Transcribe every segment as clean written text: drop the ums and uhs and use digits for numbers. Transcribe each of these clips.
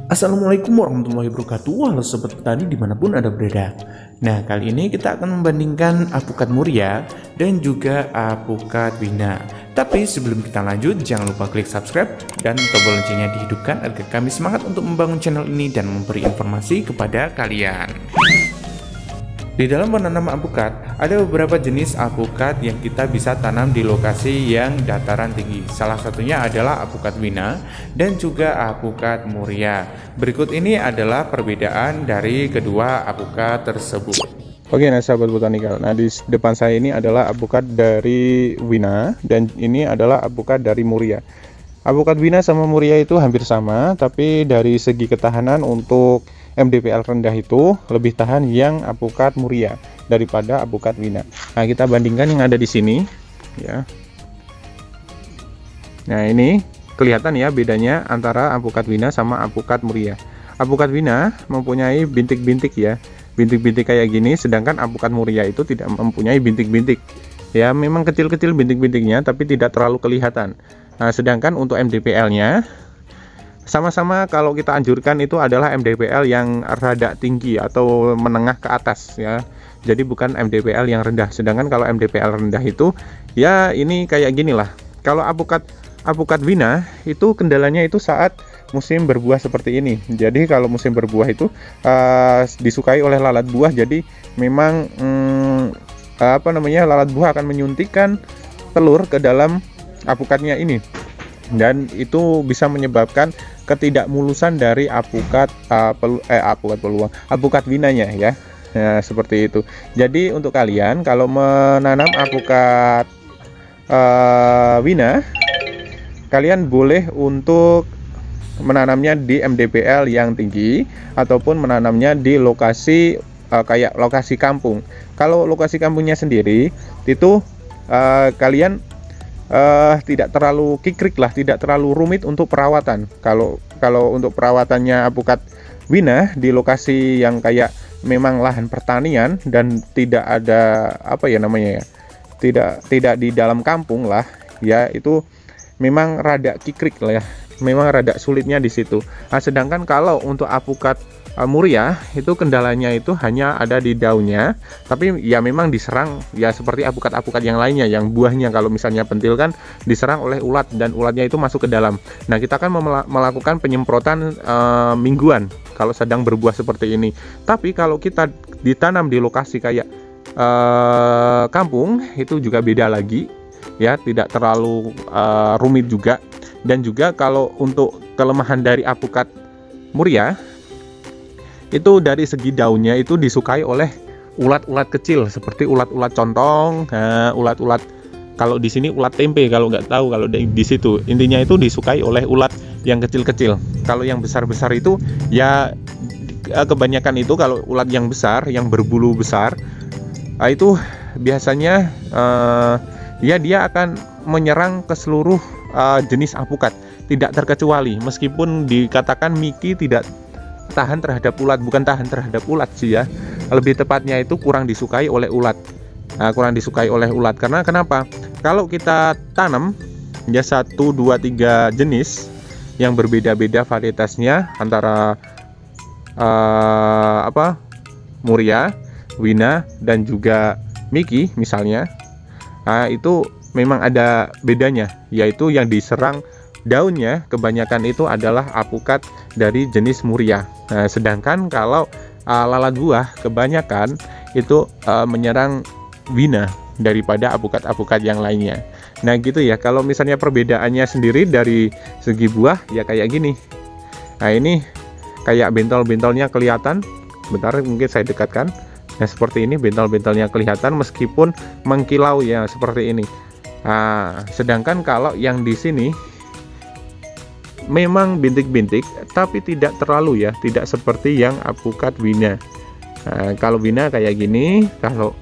Assalamualaikum warahmatullahi wabarakatuh. Halo sobat petani dimanapun Anda berada. Nah, kali ini kita akan membandingkan alpukat Muria dan juga alpukat Wina. Tapi sebelum kita lanjut, jangan lupa klik subscribe dan tombol loncengnya dihidupkan agar kami semangat untuk membangun channel ini dan memberi informasi kepada kalian. Di dalam menanam alpukat, ada beberapa jenis alpukat yang kita bisa tanam di lokasi yang dataran tinggi. Salah satunya adalah alpukat Wina dan juga alpukat Muria. Berikut ini adalah perbedaan dari kedua alpukat tersebut. Oke, nah sahabat botanikal, nah di depan saya ini adalah alpukat dari Wina dan ini adalah alpukat dari Muria. Alpukat Wina sama Muria itu hampir sama, tapi dari segi ketahanan untuk MDPL rendah itu lebih tahan yang alpukat Muria daripada alpukat Wina. Nah, kita bandingkan yang ada di sini ya. Nah, ini kelihatan ya bedanya antara alpukat Wina sama alpukat Muria. Alpukat Wina mempunyai bintik-bintik ya. Bintik-bintik kayak gini, sedangkan alpukat Muria itu tidak mempunyai bintik-bintik. Ya, memang kecil-kecil bintik-bintiknya tapi tidak terlalu kelihatan. Nah, sedangkan untuk MDPL-nya sama-sama kalau kita anjurkan itu adalah MDPL yang rada tinggi atau menengah ke atas ya. Jadi bukan MDPL yang rendah. Sedangkan kalau MDPL rendah itu ya ini kayak gini lah. Kalau alpukat Wina itu kendalanya itu saat musim berbuah seperti ini. Jadi kalau musim berbuah itu disukai oleh lalat buah. Jadi memang lalat buah akan menyuntikkan telur ke dalam alpukatnya ini. Dan itu bisa menyebabkan ketidakmulusan dari alpukat winanya ya. Nah, seperti itu. Jadi untuk kalian kalau menanam alpukat Wina, kalian boleh untuk menanamnya di MDPL yang tinggi ataupun menanamnya di lokasi kayak lokasi kampung. Kalau lokasi kampungnya sendiri itu kalian tidak terlalu kikrik lah, tidak terlalu rumit untuk perawatan. Kalau untuk perawatannya alpukat Wina di lokasi yang kayak memang lahan pertanian dan tidak ada tidak di dalam kampung lah ya, itu memang rada kikrik lah ya, memang rada sulitnya di situ. Nah, sedangkan kalau untuk alpukat Muria itu kendalanya itu hanya ada di daunnya, tapi ya memang diserang ya seperti alpukat-alpukat yang lainnya yang buahnya kalau misalnya pentil kan diserang oleh ulat dan ulatnya itu masuk ke dalam. Nah, kita kan melakukan penyemprotan mingguan kalau sedang berbuah seperti ini. Tapi kalau kita ditanam di lokasi kayak kampung itu juga beda lagi ya, tidak terlalu rumit juga. Dan juga kalau untuk kelemahan dari alpukat Muria itu dari segi daunnya itu disukai oleh ulat-ulat kecil seperti ulat-ulat contong, ulat-ulat kalau di sini ulat tempe kalau nggak tahu kalau di situ. Intinya itu disukai oleh ulat yang kecil-kecil. Kalau yang besar-besar itu ya kebanyakan itu kalau ulat yang besar yang berbulu besar itu biasanya ya dia akan menyerang ke seluruh jenis alpukat, tidak terkecuali. Meskipun dikatakan Miki tidak tahan terhadap ulat, bukan tahan terhadap ulat sih ya, lebih tepatnya itu kurang disukai oleh ulat. Kurang disukai oleh ulat karena kenapa? Kalau kita tanam ya 1, 2, 3 jenis yang berbeda-beda varietasnya antara Muria, Wina dan juga Miki misalnya, itu memang ada bedanya, yaitu yang diserang daunnya kebanyakan itu adalah alpukat dari jenis Muria. Nah, sedangkan kalau lalat buah kebanyakan itu menyerang Wina daripada alpukat-alpukat yang lainnya. Nah, gitu ya. Kalau misalnya perbedaannya sendiri dari segi buah ya kayak gini. Nah, ini kayak bentol-bentolnya kelihatan. Bentar, mungkin saya dekatkan. Nah, seperti ini bentol-bentolnya kelihatan meskipun mengkilau ya seperti ini. Nah, sedangkan kalau yang di sini memang bintik-bintik tapi tidak terlalu ya, tidak seperti yang alpukat Wina. Nah, kalau Wina kayak gini, kalau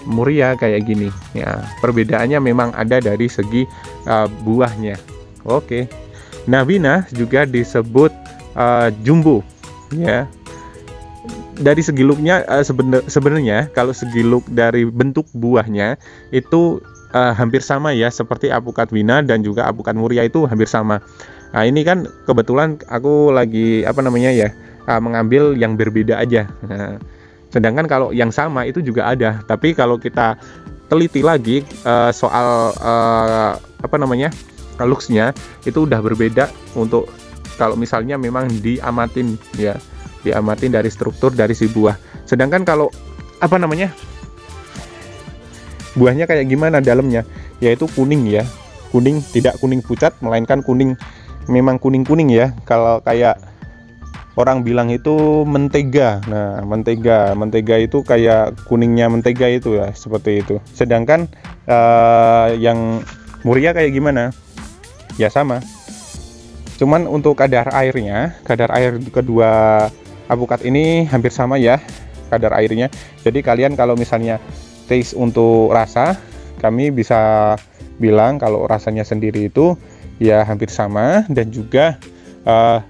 Muria kayak gini ya. Perbedaannya memang ada dari segi buahnya. Oke. Nah, Wina juga disebut jumbo ya. Dari segi looknya sebenarnya kalau segi look dari bentuk buahnya itu hampir sama ya, seperti alpukat Wina dan juga alpukat Muria itu hampir sama. Nah, ini kan kebetulan aku lagi mengambil yang berbeda aja. Nah, sedangkan kalau yang sama itu juga ada, tapi kalau kita teliti lagi soal looks-nya itu udah berbeda untuk kalau misalnya memang diamatin dari struktur dari si buah. Sedangkan kalau buahnya kayak gimana dalamnya, yaitu kuning ya, kuning, tidak kuning pucat melainkan kuning, memang kuning ya. Kalau kayak orang bilang itu mentega. Nah, mentega itu kayak kuningnya mentega itu ya, seperti itu. Sedangkan yang Muria kayak gimana? Ya sama. Cuman untuk kadar air kedua apukat ini hampir sama ya, kadar airnya. Jadi kalian kalau misalnya taste untuk rasa, kami bisa bilang kalau rasanya sendiri itu ya hampir sama dan juga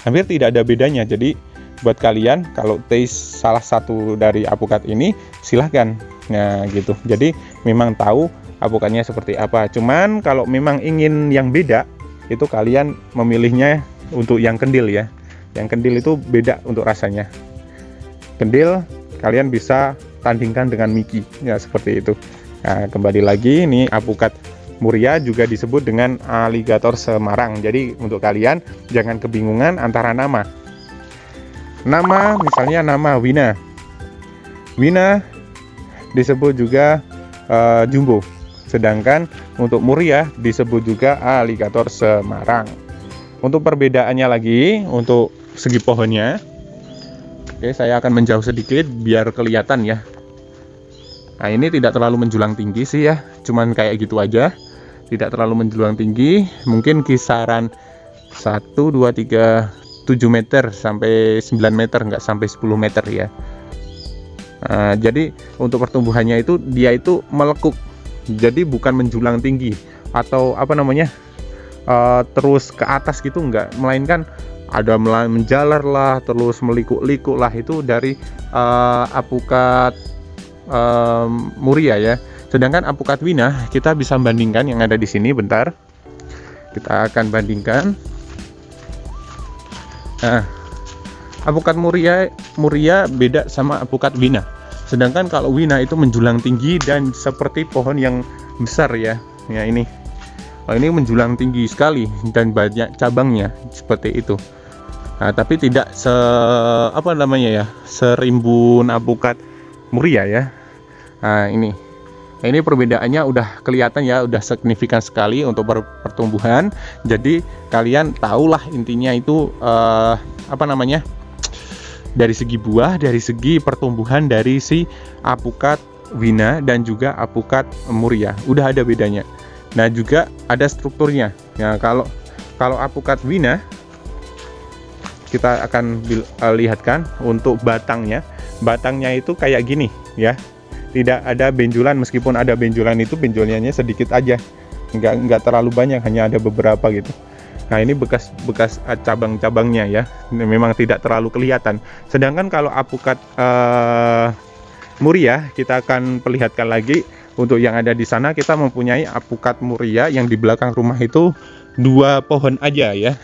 hampir tidak ada bedanya. Jadi buat kalian kalau taste salah satu dari apukat ini silahkan. Nah gitu, jadi memang tahu apukatnya seperti apa. Cuman kalau memang ingin yang beda, itu kalian memilihnya untuk yang kendil ya. Yang kendil itu beda untuk rasanya. Kendil kalian bisa tandingkan dengan Miki ya, seperti itu. Nah, kembali lagi, ini apukat Muria juga disebut dengan aligator Semarang. Jadi untuk kalian jangan kebingungan antara nama. Misalnya nama Wina disebut juga Jumbo. Sedangkan untuk Muria disebut juga aligator Semarang. Untuk perbedaannya lagi, untuk segi pohonnya, oke, saya akan menjauh sedikit biar kelihatan ya. Nah, ini tidak terlalu menjulang tinggi sih ya, cuman kayak gitu aja, tidak terlalu menjulang tinggi, mungkin kisaran 1, 2, 3, 7 meter sampai 9 meter, nggak sampai 10 meter ya. Nah, jadi untuk pertumbuhannya itu dia itu melekuk, jadi bukan menjulang tinggi atau terus ke atas gitu, enggak, melainkan ada menjalar lah, terus melikuk-likuk lah, itu dari apukat Muria ya. Sedangkan apukat Wina kita bisa bandingkan yang ada di sini. Bentar, kita akan bandingkan. Nah, apukat Muria beda sama apukat Wina. Sedangkan kalau Wina itu menjulang tinggi dan seperti pohon yang besar ya. Ya ini. Oh, ini menjulang tinggi sekali dan banyak cabangnya seperti itu. Nah, tapi tidak serimbun apukat Muria ya. Nah, ini perbedaannya udah kelihatan ya, udah signifikan sekali untuk pertumbuhan. Jadi kalian tahulah intinya itu dari segi buah, dari segi pertumbuhan dari si apukat Wina dan juga apukat Muria udah ada bedanya. Nah, juga ada strukturnya. Nah, kalau apukat Wina kita akan lihatkan untuk batangnya itu kayak gini ya, tidak ada benjolan, meskipun ada benjolan itu benjolannya sedikit aja, nggak terlalu banyak, hanya ada beberapa gitu. Nah, ini bekas cabang-cabangnya ya, memang tidak terlalu kelihatan. Sedangkan kalau apukat Muria kita akan perlihatkan lagi. Untuk yang ada di sana kita mempunyai apukat Muria yang di belakang rumah itu 2 pohon aja ya.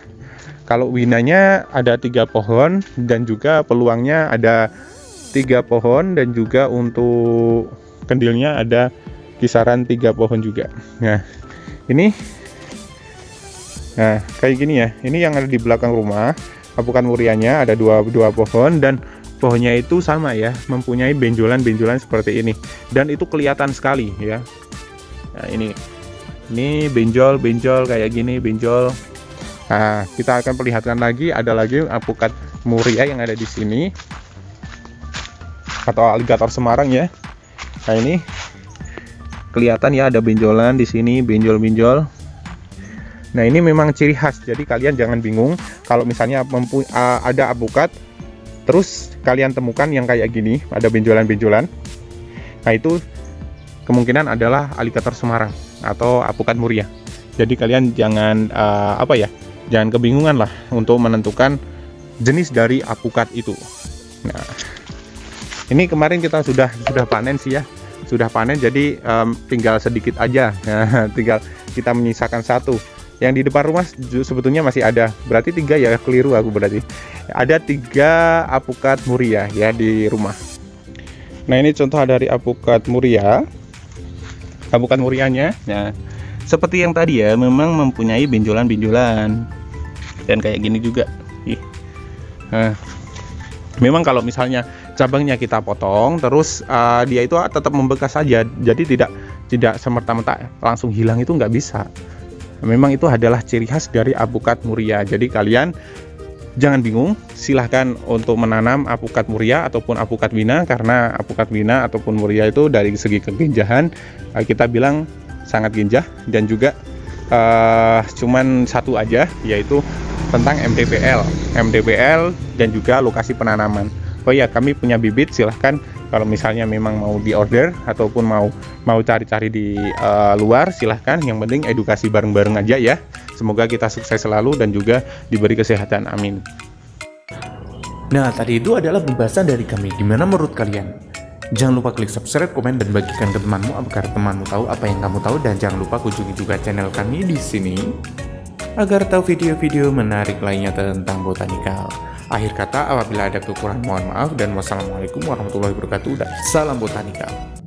Kalau Winanya ada 3 pohon dan juga peluangnya ada 3 pohon, dan juga untuk kendilnya ada kisaran 3 pohon juga. Nah, kayak gini ya. Ini yang ada di belakang rumah. Apukat Murianya ada 2 pohon, dan pohonnya itu sama ya, mempunyai benjolan-benjolan seperti ini, dan itu kelihatan sekali ya. Nah, ini benjol kayak gini, benjol. Nah, kita akan perlihatkan lagi, ada lagi apukat Muria yang ada di sini, atau aligator Semarang ya. Nah, ini kelihatan ya, ada benjolan di sini, benjol-benjol. Nah, ini memang ciri khas, jadi kalian jangan bingung kalau misalnya ada apukat terus kalian temukan yang kayak gini, ada benjolan-benjolan. Nah, itu kemungkinan adalah aligator Semarang atau apukat Muria. Jadi kalian jangan jangan kebingungan lah untuk menentukan jenis dari apukat itu. Nah, ini kemarin kita sudah panen sih ya, sudah panen, jadi tinggal sedikit aja. Nah, tinggal kita menyisakan 1. Yang di depan rumah sebetulnya masih ada, berarti 3 ya, keliru aku berarti. Ada 3 apukat muria ya di rumah. Nah, ini contoh dari apukat muria. Apukat murianya, nah seperti yang tadi ya, memang mempunyai benjolan-benjolan dan kayak gini juga. Nah, memang kalau misalnya cabangnya kita potong, terus dia itu tetap membekas saja, jadi tidak semerta-merta langsung hilang, itu nggak bisa. Memang itu adalah ciri khas dari apukat muria. Jadi kalian jangan bingung, silahkan untuk menanam apukat muria ataupun apukat wina, karena apukat wina ataupun muria itu dari segi kegenjahan kita bilang sangat genjah, dan juga cuman satu aja, yaitu tentang MTPL dan juga lokasi penanaman. Oh ya, kami punya bibit, silahkan kalau misalnya memang mau diorder ataupun mau cari-cari di luar, silahkan. Yang penting edukasi bareng-bareng aja ya. Semoga kita sukses selalu dan juga diberi kesehatan, amin. Nah, tadi itu adalah pembahasan dari kami. Gimana menurut kalian? Jangan lupa klik subscribe, komen, dan bagikan ke temanmu agar temanmu tahu apa yang kamu tahu. Dan jangan lupa kunjungi juga channel kami di sini agar tahu video-video menarik lainnya tentang botanikal. Akhir kata, apabila ada kekurangan mohon maaf, dan wassalamualaikum warahmatullahi wabarakatuh, dan salam botanikal.